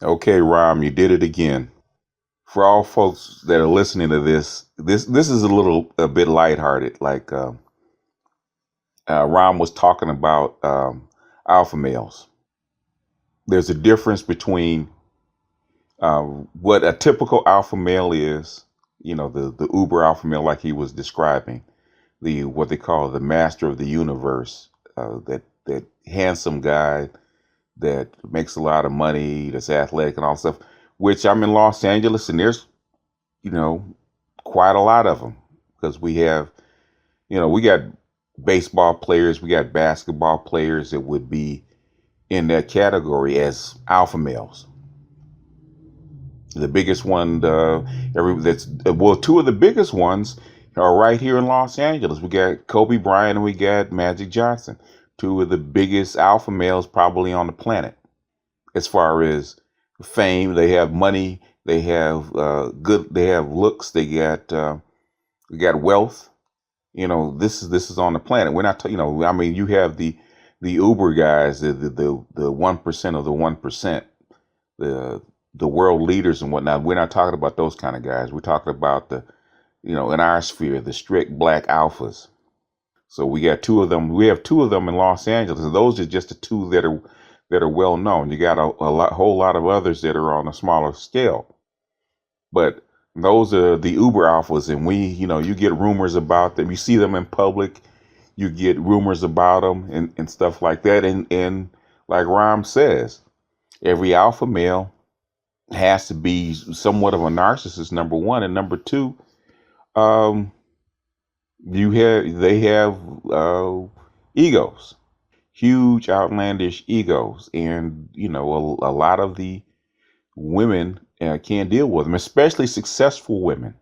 Okay, Rom, you did it again. For all folks that are listening to this is a bit lighthearted. Rom was talking about alpha males. There's a difference between what a typical alpha male is. You know, the uber alpha male, like he was describing, the what they call the master of the universe, that handsome guy that makes a lot of money, that's athletic and all stuff. Which I'm in Los Angeles, and there's you know, quite a lot of them because we got baseball players, we got basketball players that would be in that category as alpha males. The biggest one, two of the biggest ones are right here in Los Angeles. We got Kobe Bryant and we got Magic Johnson, two of the biggest alpha males probably on the planet as far as fame. They have money, they have they have looks, we got wealth. This is on the planet. We're not, I mean, you have the Uber guys, the 1% of the 1%, the the world leaders and whatnot. We're not talking about those kind of guys. We're talking about in our sphere, the strict black alphas. So we got two of them. We have two of them in Los Angeles, and those are just the two that are well known. You got whole lot of others that are on a smaller scale. But those are the Uber alphas, and you get rumors about them. You see them in public, you get rumors about them and stuff like that. And like Rom says, every alpha male has to be somewhat of a narcissist, number one, and number two, um, they have egos, huge, outlandish egos, and a lot of the women can't deal with them, especially successful women.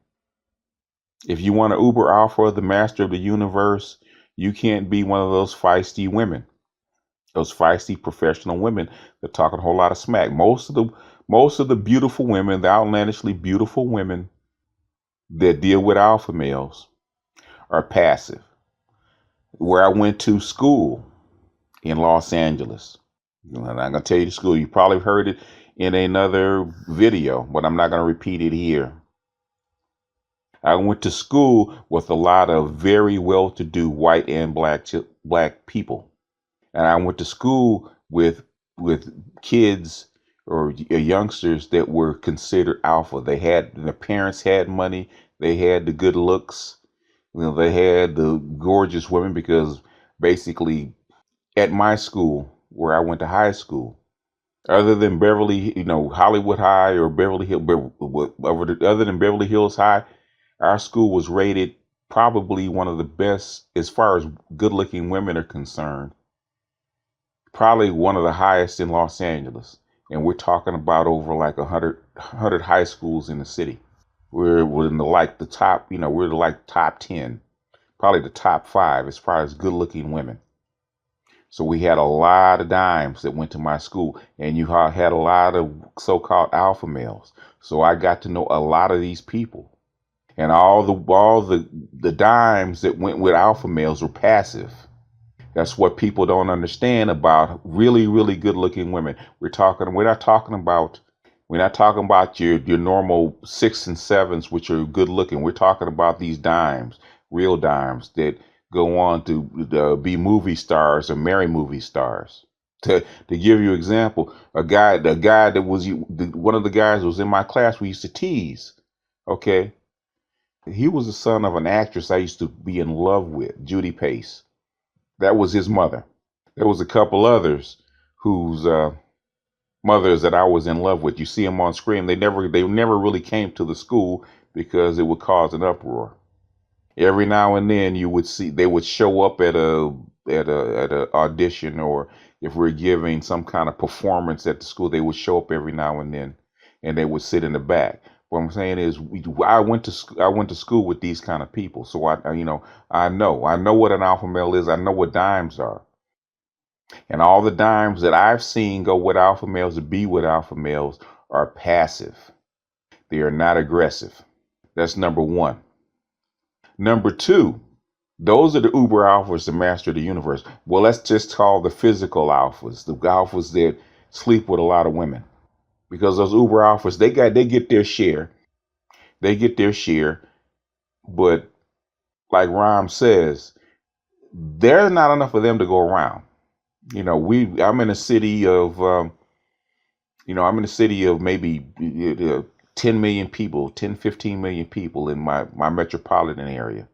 If you want to Uber alpha the master of the universe, you can't be one of those feisty women, those feisty professional women that talk a whole lot of smack. Most of the beautiful women, the outlandishly beautiful women that deal with alpha males, are passive. Where I went to school in Los Angeles, and I'm gonna tell you the school. You probably heard it in another video, but I'm not gonna repeat it here. I went to school with a lot of very well-to-do white and black people, and I went to school with kids or youngsters that were considered alpha. Their parents had money, they had the good looks, they had the gorgeous women because basically at my school where I went to high school, other than Hollywood High or other than Beverly Hills High, our school was rated probably one of the best as far as good looking women are concerned, probably one of the highest in Los Angeles. And we're talking about over like 100 high schools in the city. We're in the top, we're like top 10, probably the top five as far as good looking women. So we had a lot of dimes that went to my school, and you had a lot of so-called alpha males. So I got to know a lot of these people, and all the dimes that went with alpha males were passive. That's what people don't understand about really, really good-looking women. We're not talking about your normal six and sevens, which are good looking. We're talking about these dimes, real dimes that go on to be movie stars or marry movie stars. To give you an example, the guy that was one of the guys that was in my class we used to tease. Okay, he was the son of an actress I used to be in love with, Judy Pace. That was his mother. There was a couple others whose mothers that I was in love with. You see them on screen. They never really came to the school because it would cause an uproar. Every now and then you would see they would show up at a audition, or if we're giving some kind of performance at the school, they would show up every now and then, and they would sit in the back. What I'm saying is, I went to school with these kind of people, so I know what an alpha male is. I know what dimes are. And all the dimes that I've seen go with alpha males to be with alpha males are passive. They are not aggressive. That's number one. Number two, those are the uber alphas, the master of the universe. Well, let's just call the physical alphas, the alphas that sleep with a lot of women. because those Uber alphas, they get their share. They get their share, but like Rhyme says, there's not enough of them to go around. I'm in a city of I'm in a city of maybe 10 million people, 10, 15 million people in my metropolitan area.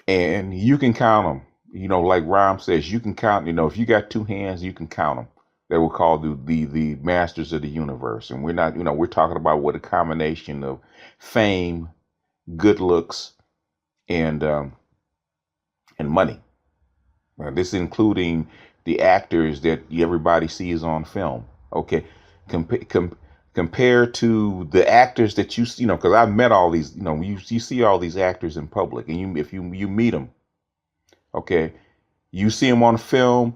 And you can count them. Like Rhyme says, you can count, if you got two hands, you can count them. They were called the masters of the universe. And we're not, we're talking about what a combination of fame, good looks, and money. This including the actors that everybody sees on film. Okay, compared to the actors that because I've met all these. You see all these actors in public, and if you meet them, okay, you see them on film,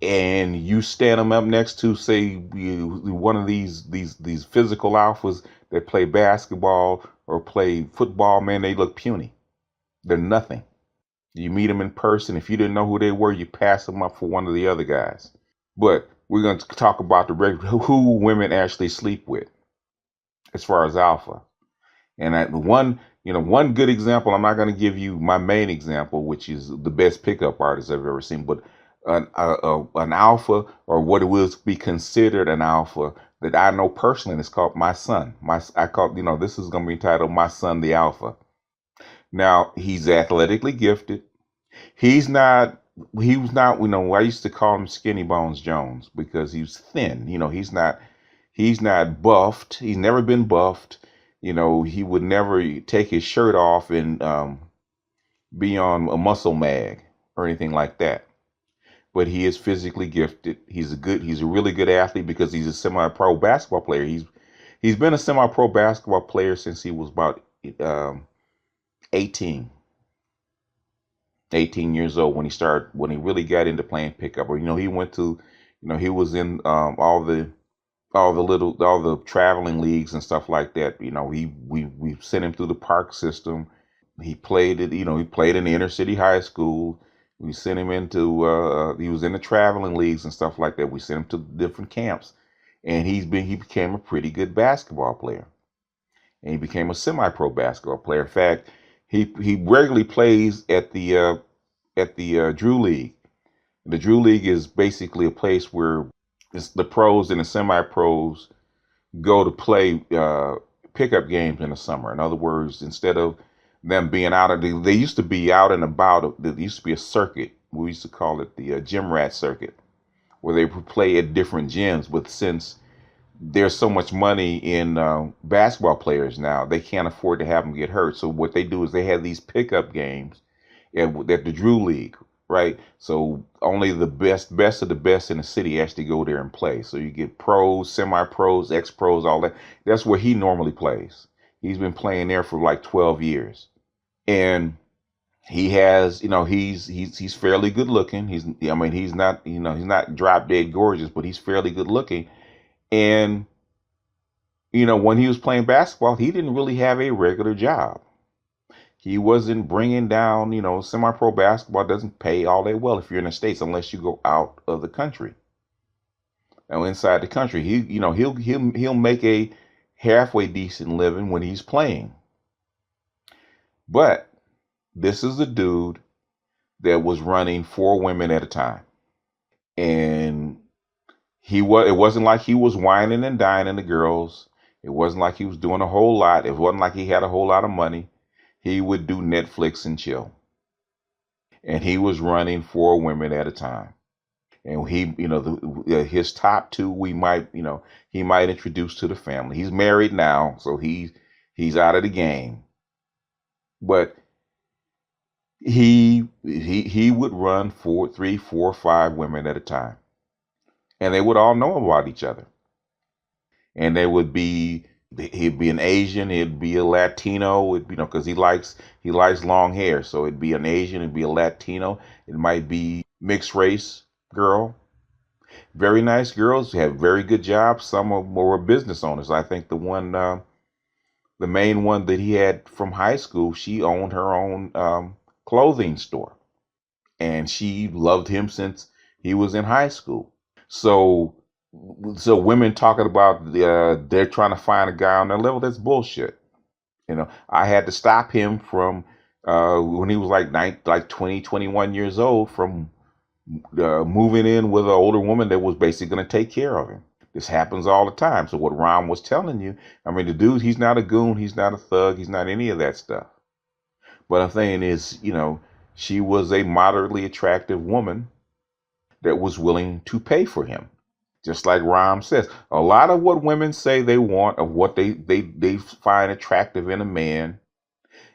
and you stand them up next to, say, one of these physical alphas that play basketball or play football. Man, they look puny. They're nothing. You meet them in person. If you didn't know who they were, you pass them up for one of the other guys. But we're going to talk about who women actually sleep with as far as alpha. And one good example, I'm not going to give you my main example, which is the best pickup artist I've ever seen, but an alpha, or what it will be considered an alpha, that I know personally, and it's called my son. I call, this is going to be titled My Son the Alpha. Now, he's athletically gifted. He's not. He was not. I used to call him Skinny Bones Jones because he was thin. He's not. He's not buffed. He's never been buffed. He would never take his shirt off and be on a muscle mag or anything like that. But he is physically gifted. He's a really good athlete because he's a semi-pro basketball player. He's been a semi-pro basketball player since he was about 18. 18 years old when he really got into playing pickup. Or he went to, he was in all the traveling leagues and stuff like that. We sent him through the park system. He played it. He played in the inner city high school. We sent him into he was in the traveling leagues and stuff like that. We sent him to different camps, and he became a pretty good basketball player, and he became a semi-pro basketball player. In fact, he regularly plays at the Drew League. The Drew League is basically a place where the pros and the semi-pros go to play pickup games in the summer. In other words, instead of them being they used to be out and about. There used to be a circuit. We used to call it the gym rat circuit, where they would play at different gyms. But since there's so much money in basketball players now, they can't afford to have them get hurt. So what they do is they have these pickup games at the Drew League, right? So only the best of the best in the city actually go there and play. So you get pros, semi-pros, ex-pros, all that. That's where he normally plays. He's been playing there for like 12 years. And he has, he's fairly good looking. He's not, he's not drop dead gorgeous, but he's fairly good looking. And when he was playing basketball, he didn't really have a regular job. He wasn't bringing down, semi-pro basketball doesn't pay all that well if you're in the States, unless you go out of the country. Now, inside the country, he'll make a halfway decent living when he's playing. But this is a dude that was running 4 women at a time. And it wasn't like he was whining and dining the girls. It wasn't like he was doing a whole lot. It wasn't like he had a whole lot of money. He would do Netflix and chill. And he was running 4 women at a time. And his top 2, he might introduce to the family. He's married now, so he's out of the game. But he would run 3, 4, 5 women at a time, and they would all know about each other. And he'd be an Asian, he'd be a Latino, because he likes long hair, so it'd be an Asian, it'd be a Latino, it might be mixed race girl. Very nice girls, have very good jobs. Some are more business owners. I think the main one that he had from high school, she owned her own clothing store, and she loved him since he was in high school. So So women talking about they're trying to find a guy on their level, that's bullshit. I had to stop him from when he was like 20, 21 years old from moving in with an older woman that was basically going to take care of him. This happens all the time. So what Ron was telling you, I mean, the dude, he's not a goon, he's not a thug, he's not any of that stuff. But I'm saying is, she was a moderately attractive woman that was willing to pay for him. Just like Ron says, a lot of what women say they want, of what they find attractive in a man,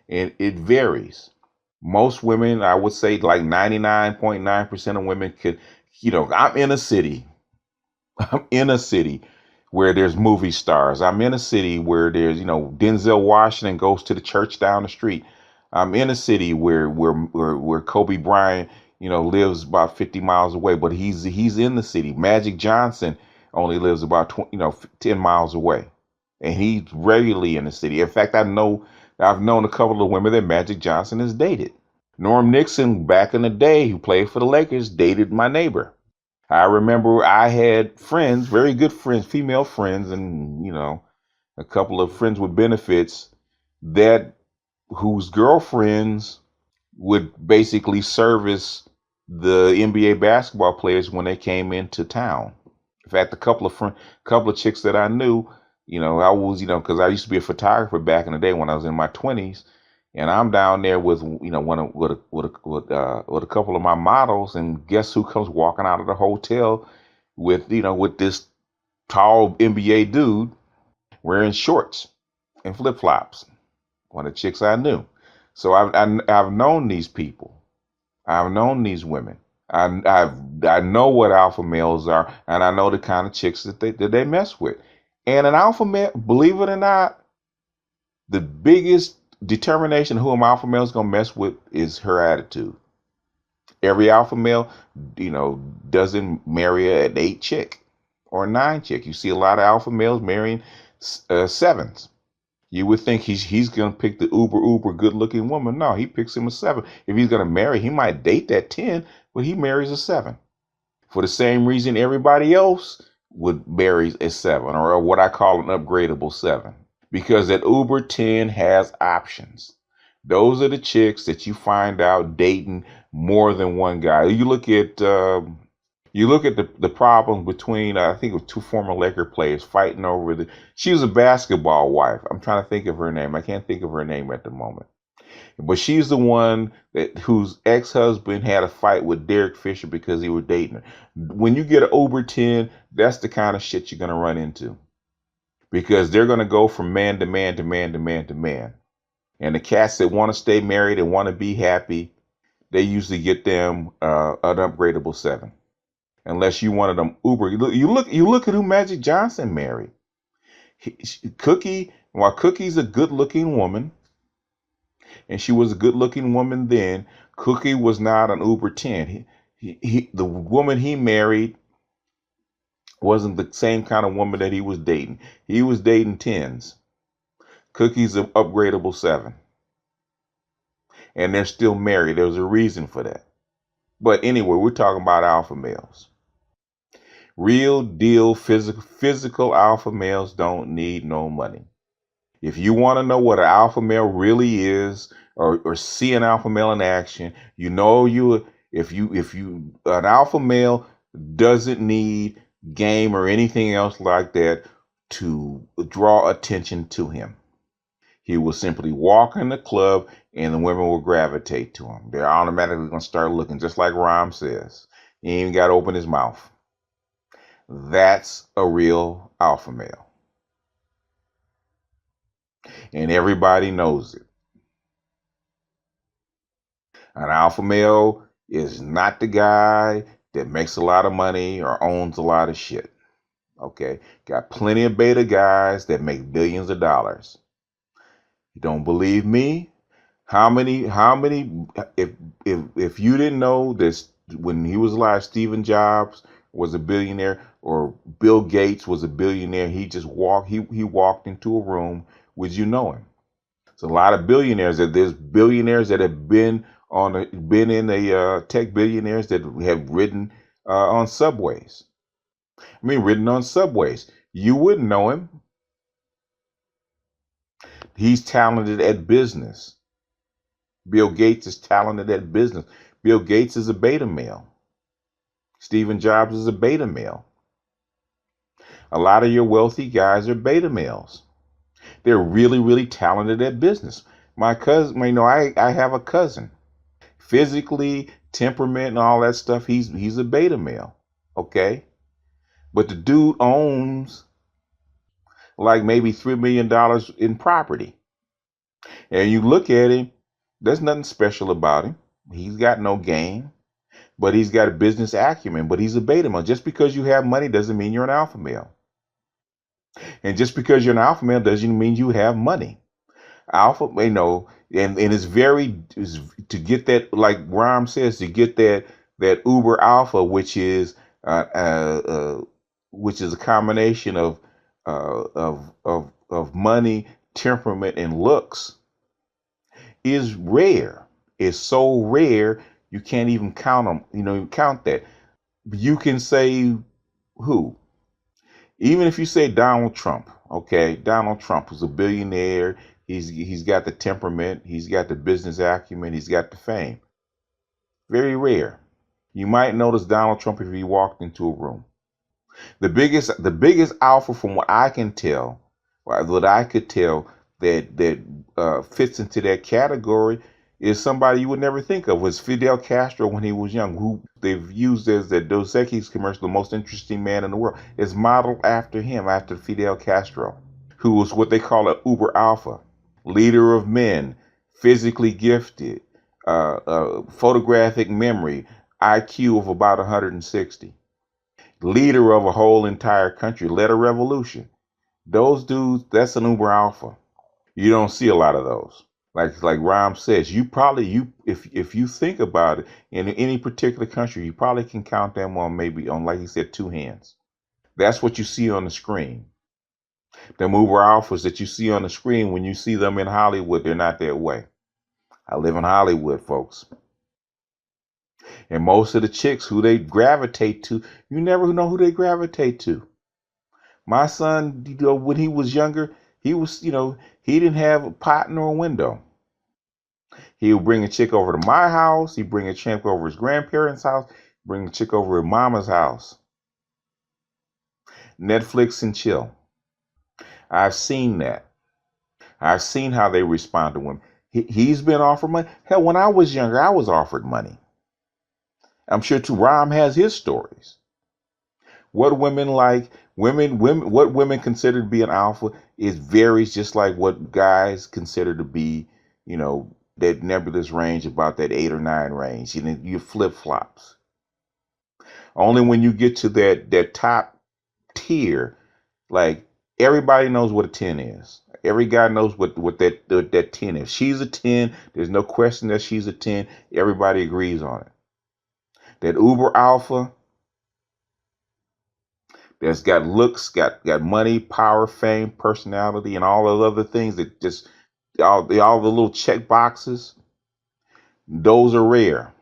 and it varies. Most women, I would say like 99.9% of women could, I'm in a city. I'm in a city where there's movie stars. I'm in a city where there's, Denzel Washington goes to the church down the street. I'm in a city where Kobe Bryant, lives about 50 miles away, but he's in the city. Magic Johnson only lives about 10 miles away, and he's regularly in the city. In fact, I've known a couple of women that Magic Johnson has dated. Norm Nixon, back in the day, who played for the Lakers, dated my neighbor. I remember I had friends, very good friends, female friends, and a couple of friends with benefits that whose girlfriends would basically service the NBA basketball players when they came into town. In fact, couple of chicks that I knew, I was, because I used to be a photographer back in the day when I was in my 20s, and I'm down there with, with a couple of my models, and guess who comes walking out of the hotel with this tall NBA dude wearing shorts and flip flops. One of the chicks I knew. So I've known these people. I've known these women. I know what alpha males are, and I know the kind of chicks that they mess with. And an alpha male, believe it or not, the biggest determination who an alpha male is gonna mess with is her attitude. Every alpha male, doesn't marry an 8 chick or a 9 chick. You see a lot of alpha males marrying 7s. You would think he's gonna pick the uber good looking woman. No, he picks him a 7. If he's gonna marry, he might date that 10, but he marries a 7 for the same reason everybody else would marry a 7, or what I call an upgradable 7, because that uber 10 has options. Those are the chicks that you find out dating more than one guy. You look at the problem between I think it was two former Laker players fighting over she was a basketball wife. I'm trying to think of her name. I can't think of her name at the moment. But she's the one whose ex-husband had a fight with Derek Fisher because he was dating her. When you get an Uber 10, that's the kind of shit you're gonna run into. Because they're gonna go from man to man to man to man to man. And the cats that want to stay married and want to be happy, they usually get them an upgradable 7. Unless you wanted them Uber. You look at who Magic Johnson married. While Cookie's a good looking woman, and she was a good looking woman then, Cookie was not an Uber 10. The woman he married wasn't the same kind of woman that he was dating. He was dating 10s. Cookie's an upgradable 7. And they're still married. There's a reason for that. But anyway, we're talking about alpha males. Real deal physical alpha males don't need no money. If you want to know what an alpha male really is, or see an alpha male in action, if you an alpha male doesn't need game or anything else like that to draw attention to him. He will simply walk in the club and the women will gravitate to him. They're automatically going to start looking, just like Rom says. He ain't even got to open his mouth. That's a real alpha male. And everybody knows it. An alpha male is not the guy that makes a lot of money or owns a lot of shit. Okay? Got plenty of beta guys that make billions of dollars. You don't believe me? How many, if you didn't know this, when he was alive, Stephen Jobs was a billionaire, or Bill Gates was a billionaire, he walked into a room, would you know him? There's a lot of billionaires there's billionaires that have been in the tech billionaires that have ridden on subways. I mean, written on subways. You wouldn't know him. He's talented at business. Bill Gates is talented at business. Bill Gates is a beta male. Stephen Jobs is a beta male. A lot of your wealthy guys are beta males. They're really, really talented at business. My cousin, I have a cousin. Physically, temperament, and all that stuff, he's a beta male. Okay? But the dude owns like maybe $3 million in property. And you look at him, there's nothing special about him. He's got no game, but he's got a business acumen, but he's a beta male. Just because you have money doesn't mean you're an alpha male. And just because you're an alpha male doesn't mean you have money. Alpha, and it's to get that, like Rom says, to get that uber alpha, uh, uh, uh, which is a combination of money, temperament, and looks, is rare. It's so rare you can't even count them. You count that. You can say who, even if you say Donald Trump. Okay, Donald Trump is a billionaire. He's got the temperament. He's got the business acumen. He's got the fame. Very rare. You might notice Donald Trump if he walked into a room. The biggest alpha, from what I can tell, or what I could tell, that fits into that category is somebody you would never think of, was Fidel Castro when he was young, who they've used as the Dos Equis commercial, the most interesting man in the world, is modeled after him, after Fidel Castro, who was what they call an uber alpha, leader of men, physically gifted, photographic memory, IQ of about 160, leader of a whole entire country, led a revolution. Those dudes, that's an uber alpha. You don't see a lot of those. Like Ram says, if you think about it, in any particular country, you probably can count them on, maybe on, like he said, two hands. That's what you see on the screen. The uber alphas that you see on the screen, when you see them in Hollywood, they're not that way. I live in Hollywood, folks. And most of the chicks who they gravitate to, you never know who they gravitate to. My son, when he was younger, he didn't have a pot nor a window. He would bring a chick over to my house. He'd bring a chick over his grandparents' house. Bring a chick over to mama's house. Netflix and chill. I've seen that. I've seen how they respond to women. He's been offered money. Hell, when I was younger, I was offered money. I'm sure too. Ram has his stories. What women like, what women consider to be an alpha is varies, just like what guys consider to be, that nebulous range, about that 8 or 9 range. You flip flops. Only when you get to that top tier, like, everybody knows what a 10 is. Every guy knows what that 10 is. She's a 10. There's no question that she's a 10. Everybody agrees on it. That uber alpha that's got looks, got money, power, fame, personality, and all those other things, that just all the little check boxes, those are rare.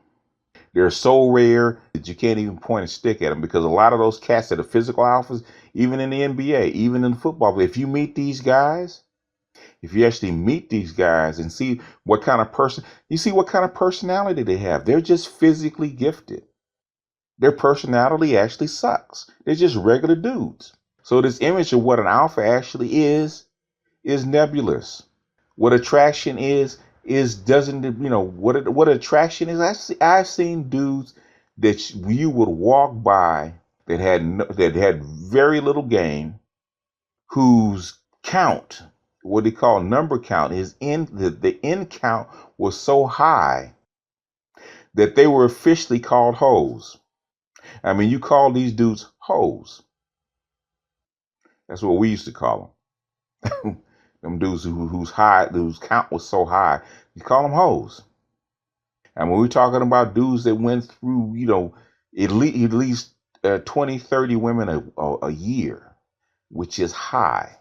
They're so rare that you can't even point a stick at them, because a lot of those cats that are physical alphas, even in the NBA, even in football, if you meet these guys, if you actually meet these guys and see what kind of person, you see what kind of personality they have. They're just physically gifted. Their personality actually sucks. They're just regular dudes. So this image of what an alpha actually is nebulous. What attraction is doesn't, what attraction is. I've seen dudes that you would walk by that had very little game, whose count, what they call number count, is in the end count was so high that they were officially called hoes. I mean, you call these dudes hoes. That's what we used to call them. Them dudes whose count was so high, you call them hoes. And when we're talking about dudes that went through, at least 20, 30 women a year, which is high.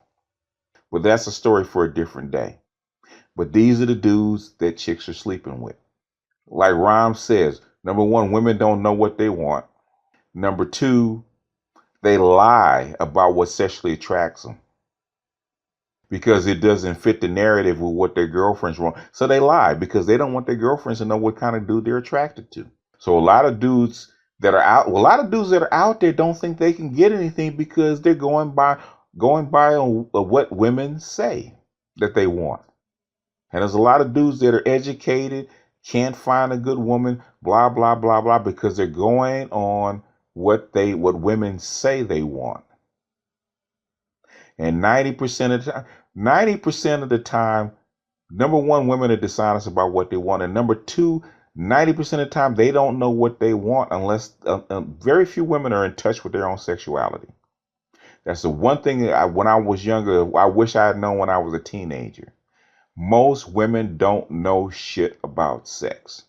But that's a story for a different day. But these are the dudes that chicks are sleeping with. Like Ram says, number one, women don't know what they want. Number two, They lie about what sexually attracts them because it doesn't fit the narrative with what their girlfriends want. So they lie because they don't want their girlfriends to know what kind of dude they're attracted to. So a lot of dudes that are out, well, a lot of dudes that are out there don't think they can get anything because they're going by on what women say that they want. And there's a lot of dudes that are educated, can't find a good woman, blah blah blah blah, because they're going on what women say they want. And 90% of the time, 90% of the time, number one, women are dishonest about what they want, and number two, 90% of the time they don't know what they want unless very few women are in touch with their own sexuality. That's the one thing when I was younger, I wish I had known when I was a teenager. Most women don't know shit about sex.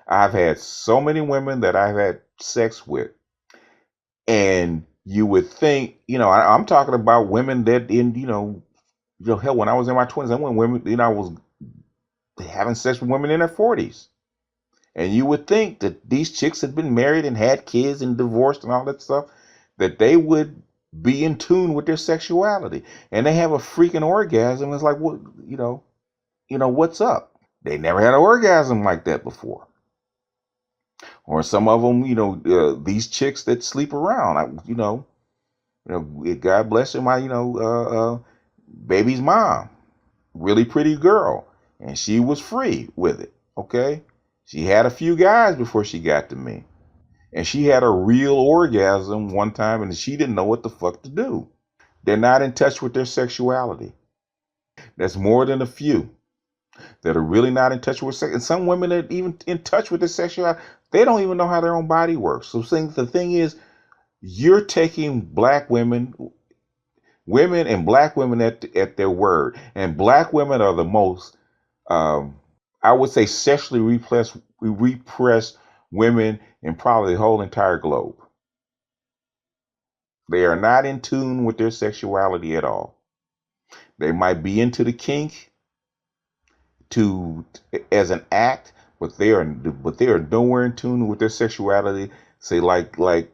I've had so many women that I've had sex with, and you would think, I'm talking about women that hell, when I was in my 20s, I went women, I was having sex with women in their 40s. And you would think that these chicks had been married and had kids and divorced and all that stuff, that they would be in tune with their sexuality. And they have a freaking orgasm. It's like, what, what's up? They never had an orgasm like that before. Or some of them, these chicks that sleep around, God bless her, my, baby's mom, really pretty girl. And she was free with it. Okay. She had a few guys before she got to me. And she had a real orgasm one time and she didn't know what the fuck to do. They're not in touch with their sexuality. That's more than a few that are really not in touch with sex. And some women that even in touch with their sexuality, they don't even know how their own body works. So the thing is, you're taking black women and black women at their word. And black women are the most, I would say, sexually repressed women in probably the whole entire globe. They are not in tune with their sexuality at all. They might be into the kink as an act, but they are nowhere in tune with their sexuality. Say like white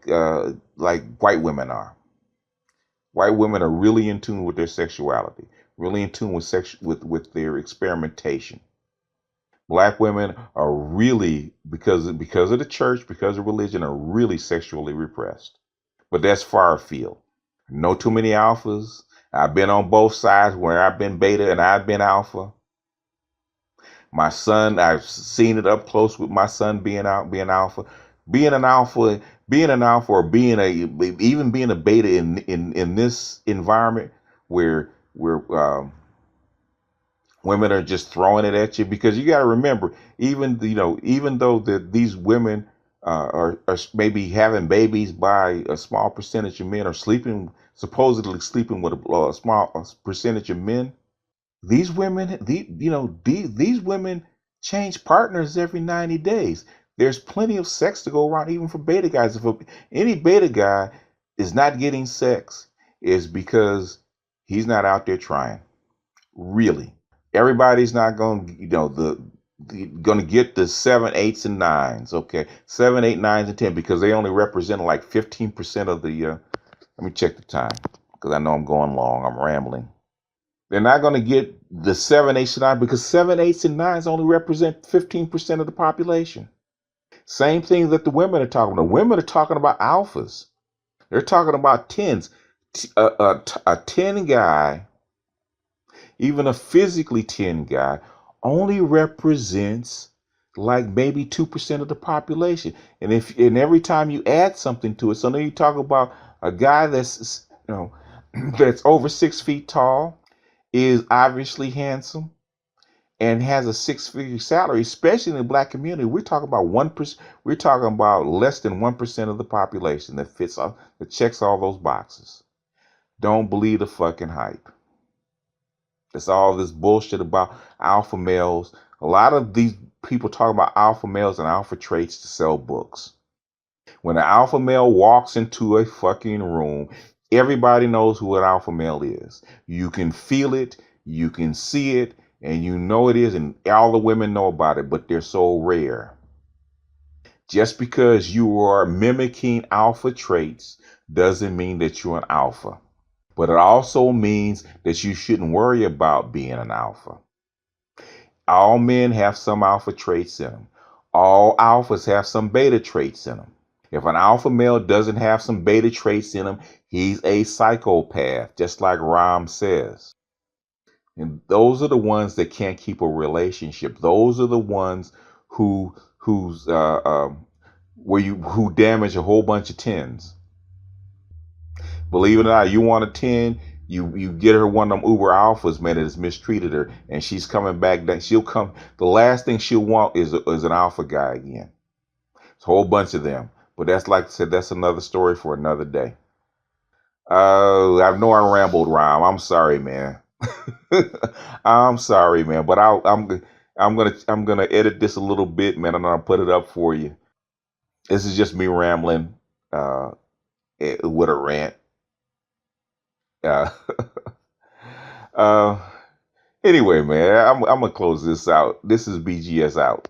women are. White women are really in tune with their sexuality, really in tune with their experimentation. Black women are really, because of the church, because of religion, are really sexually repressed. But that's far afield. No too many alphas. I've been on both sides where I've been beta and I've been alpha. My son, I've seen it up close with my son being alpha. Being an alpha, or being a beta in this environment where women are just throwing it at you, because you got to remember, even though these women are maybe having babies by a small percentage of men, or supposedly sleeping with a small percentage of men. These women, these women change partners every 90 days. There's plenty of sex to go around, even for beta guys. If any beta guy is not getting sex, is because he's not out there trying. Really, everybody's not going going to get the 7, 8s, and 9s. Okay, 7, 8, 9s, and 10, because they only represent like 15% of the. Let me check the time, because I know I'm going long. I'm rambling. They're not going to get the 7, 8s, and 9s, because 7, 8s, and 9s only represent 15% of the population. Same thing that the women are talking about. Women are talking about alphas. They're talking about 10s. A 10 guy, even a physically 10 guy, only represents like maybe 2% of the population. And every time you add something to it, so now you talk about a guy that's that's over 6 feet tall, is obviously handsome, and has a 6-figure salary, especially in the black community. We're talking about 1%. We're talking about less than 1% of the population that checks all those boxes. Don't believe the fucking hype. That's all this bullshit about alpha males. A lot of these people talk about alpha males and alpha traits to sell books. When an alpha male walks into a fucking room, everybody knows who an alpha male is. You can feel it, you can see it, and you know it is, and all the women know about it, but they're so rare. Just because you are mimicking alpha traits doesn't mean that you're an alpha. But it also means that you shouldn't worry about being an alpha. All men have some alpha traits in them. All alphas have some beta traits in them. If an alpha male doesn't have some beta traits in him, he's a psychopath, just like Ram says. And those are the ones that can't keep a relationship. Those are the ones who's where you who damage a whole bunch of tens. Believe it or not, you want a 10, you get her one of them Uber alphas, man, that has mistreated her, and she's coming back. That she'll come. The last thing she'll want is an alpha guy again. It's a whole bunch of them. But that's, like I said, that's another story for another day. I know I rambled, Rhyme. I'm sorry, man. I'm sorry, man. But I'm gonna edit this a little bit, man, and I'll put it up for you. This is just me rambling uh, with a rant. Uh, uh, anyway, man, I'm gonna close this out. This is BGS out.